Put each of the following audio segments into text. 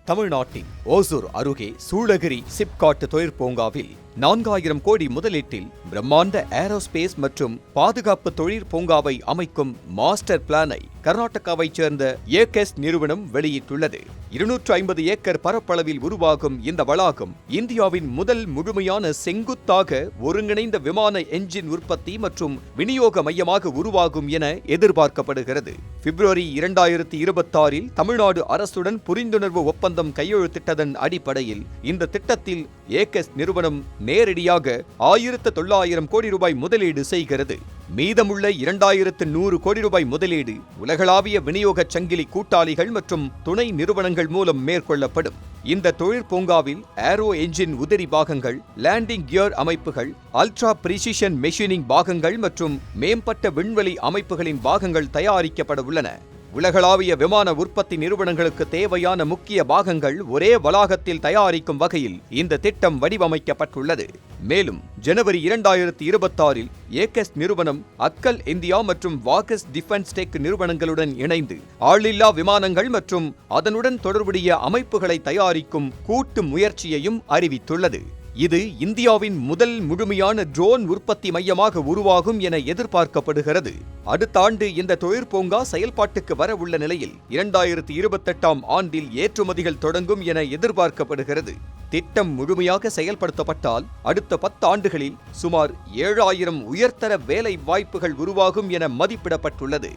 தமிழ்நாட்டின் ஓசூர் அருகே சூளகிரி சிப்காட் தொழிற்பூங்காவில் 4000 கோடி முதலீட்டில் பிரம்மாண்ட ஏரோஸ்பேஸ் மற்றும் பாதுகாப்பு தொழிற்பூங்காவை அமைக்கும் மாஸ்டர் பிளானை கர்நாடகாவைச் சேர்ந்த ஏகெஸ் நிறுவனம் வெளியிட்டுள்ளது. 250 ஏக்கர் பரப்பளவில் உருவாகும் இந்த வளாகம் இந்தியாவின் முதல் முழுமையான செங்குத்தாக ஒருங்கிணைந்த விமான என்ஜின் உற்பத்தி மற்றும் விநியோக மையமாக உருவாகும் என எதிர்பார்க்கப்படுகிறது. பிப்ரவரி 2026இல் தமிழ்நாடு அரசுடன் புரிந்துணர்வு ஒப்பந்தம் கையெழுத்திட்டதன் அடிப்படையில் இந்த திட்டத்தில் ஏகெஸ் நிறுவனம் நேரடியாக 1900 கோடி ரூபாய் முதலீடு செய்கிறது. மீதமுள்ள 2100 கோடி ரூபாய் முதலீடு உலகளாவிய விநியோக சங்கிலி கூட்டாளிகள் மற்றும் துணை நிறுவனங்கள் மூலம் மேற்கொள்ளப்படும். இந்த தொழிற்பூங்காவில் ஏரோ என்ஜின் உதிரி பாகங்கள், லேண்டிங் கியர் அமைப்புகள், அல்ட்ரா பிரிசிஷன் மெஷினிங் பாகங்கள் மற்றும் மேம்பட்ட விண்வெளி அமைப்புகளின் பாகங்கள் தயாரிக்கப்பட உள்ளன. உலகளாவிய விமான உற்பத்தி நிறுவனங்களுக்கு தேவையான முக்கிய பாகங்கள் ஒரே வளாகத்தில் தயாரிக்கும் வகையில் இந்த திட்டம் வடிவமைக்கப்பட்டுள்ளது. மேலும் ஜனவரி 2026இல் ஏகெஸ் நிறுவனம் அக்கல் இந்தியா மற்றும் வாகஸ் டிஃபென்ஸ் டெக் நிறுவனங்களுடன் இணைந்து ஆளில்லா விமானங்கள் மற்றும் அதனுடன் தொடர்புடைய அமைப்புகளை தயாரிக்கும் கூட்டு முயற்சியையும் அறிவித்துள்ளது. இது இந்தியாவின் முதல் முழுமையான ட்ரோன் உற்பத்தி மையமாக உருவாகும் என எதிர்பார்க்கப்படுகிறது. அடுத்த ஆண்டு இந்த தொழிற்பூங்கா செயல்பாட்டுக்கு வர உள்ள நிலையில் 2028ஆம் ஆண்டில் ஏற்றுமதிகள் தொடங்கும் என எதிர்பார்க்கப்படுகிறது. திட்டம் முழுமையாக செயல்படுத்தப்பட்டால் அடுத்த 10 ஆண்டுகளில் சுமார் 7000 உயர்தர வேலை வாய்ப்புகள் உருவாகும் என மதிப்பிடப்பட்டுள்ளது.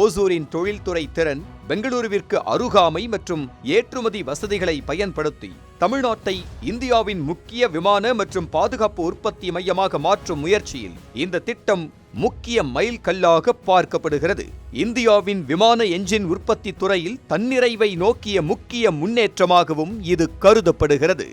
ஓசூரின் தொழில்துறை திறன், பெங்களூருவிற்கு அருகாமை மற்றும் ஏற்றுமதி வசதிகளை பயன்படுத்தி தமிழ்நாட்டை இந்தியாவின் முக்கிய விமான மற்றும் பாதுகாப்பு உற்பத்தி மையமாக மாற்றும் முயற்சியில் இந்த திட்டம் முக்கிய மைல்கல்லாக பார்க்கப்படுகிறது. இந்தியாவின் விமான என்ஜின் உற்பத்தி துறையில் தன்னிறைவை நோக்கிய முக்கிய முன்னேற்றமாகவும் இது கருதப்படுகிறது.